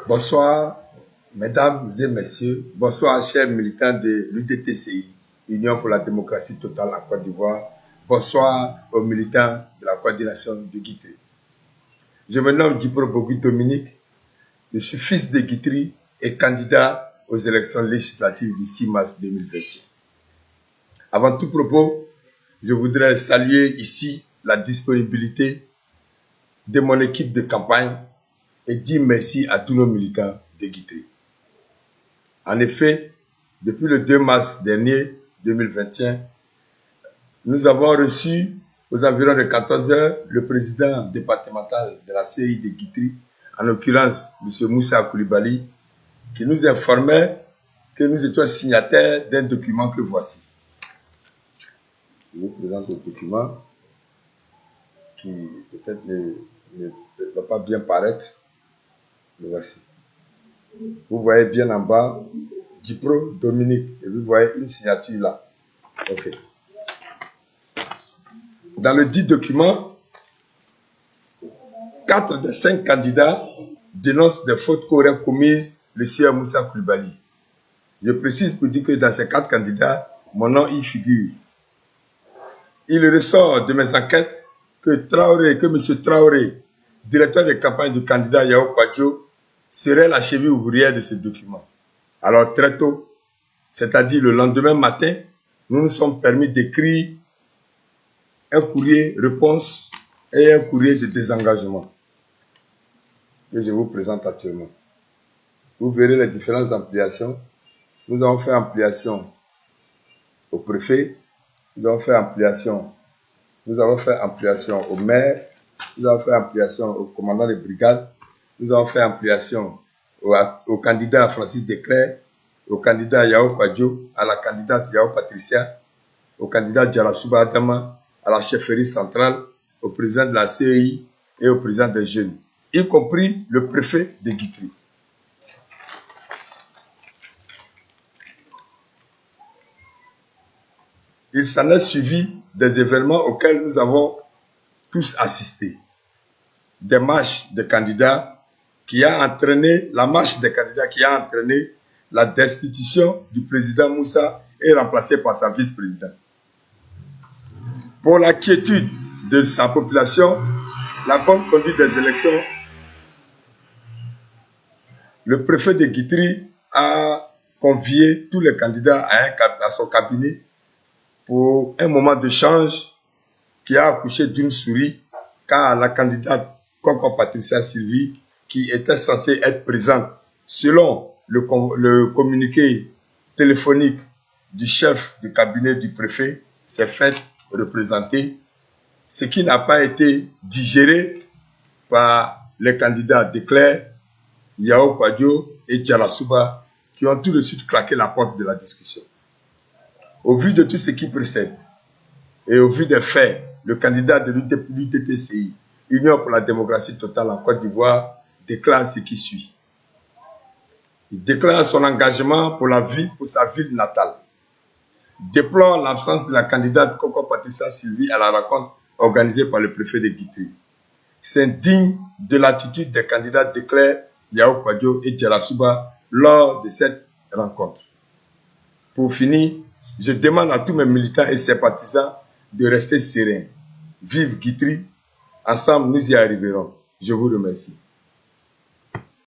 Bonsoir, mesdames et messieurs. Bonsoir, chers militants de l'UDTCI, Union pour la démocratie totale en Côte d'Ivoire. Bonsoir aux militants de la coordination de Guitry. Je me nomme Djipro Bogu Dominique. Je suis fils de Guitry et candidat aux élections législatives du 6 mars 2021. Avant tout propos, je voudrais saluer ici la disponibilité de mon équipe de campagne et dire merci à tous nos militants de Guitry. En effet, depuis le 2 mars dernier, 2021, nous avons reçu aux environs de 14 heures le président départemental de la CI de Guitry, en l'occurrence M. Moussa Koulibaly, qui nous informait que nous étions signataires d'un document que voici. Je vous présente le document qui peut-être ne va pas bien paraître. Le voici. Vous voyez bien en bas, Djipro Dominique, et vous voyez une signature là. Ok. Dans le dit document, 4 des 5 candidats dénoncent des fautes qu'aurait commises le sieur Moussa Koulibaly. Je précise pour dire que dans ces 4 candidats, mon nom y figure. Il ressort de mes enquêtes que M. Traoré, directeur de campagne du candidat Yao Kwadjo, serait la cheville ouvrière de ce document. Alors très tôt, c'est-à-dire le lendemain matin, nous nous sommes permis d'écrire un courrier réponse et un courrier de désengagement que je vous présente actuellement. Vous verrez les différentes ampliations. Nous avons fait ampliation au préfet, nous avons fait ampliation au maire, nous avons fait ampliation au commandant de brigade, nous avons fait ampliation au candidat Francis Declerc, au candidat Yao Kwadjo, à la candidate Yao Patricia, au candidat Djarasouba Adama, à la chefferie centrale, au président de la CEI et au président des jeunes, y compris le préfet de Guitry. Il s'en est suivi des événements auxquels nous avons tous assisté. Des marches de candidats qui a entraîné la destitution du président Moussa et remplacé par sa vice-présidente. Pour la quiétude de sa population, la bonne conduite des élections, le préfet de Guitry a convié tous les candidats à son cabinet pour un moment d'échange qui a accouché d'une souris, car la candidate Coco Patricia Sylvie, qui était censée être présente selon le communiqué téléphonique du chef du cabinet du préfet, s'est fait représenter, ce qui n'a pas été digéré par les candidats Declerc, Yao Kwadjo et Djarasouba, qui ont tout de suite claqué la porte de la discussion. Au vu de tout ce qui précède et au vu des faits, le candidat de l'UDTCI, Union pour la démocratie totale en Côte d'Ivoire, déclare ce qui suit. Il déclare son engagement pour sa ville natale. Déplore l'absence de la candidate Coco Patricia Sylvie à la rencontre organisée par le préfet de Guitry. S'indigne de l'attitude des candidats Declerc, Yao Kwadjo et Djarasouba lors de cette rencontre. Pour finir, je demande à tous mes militants et sympathisants de rester sereins. Vive Guitry, ensemble nous y arriverons. Je vous remercie.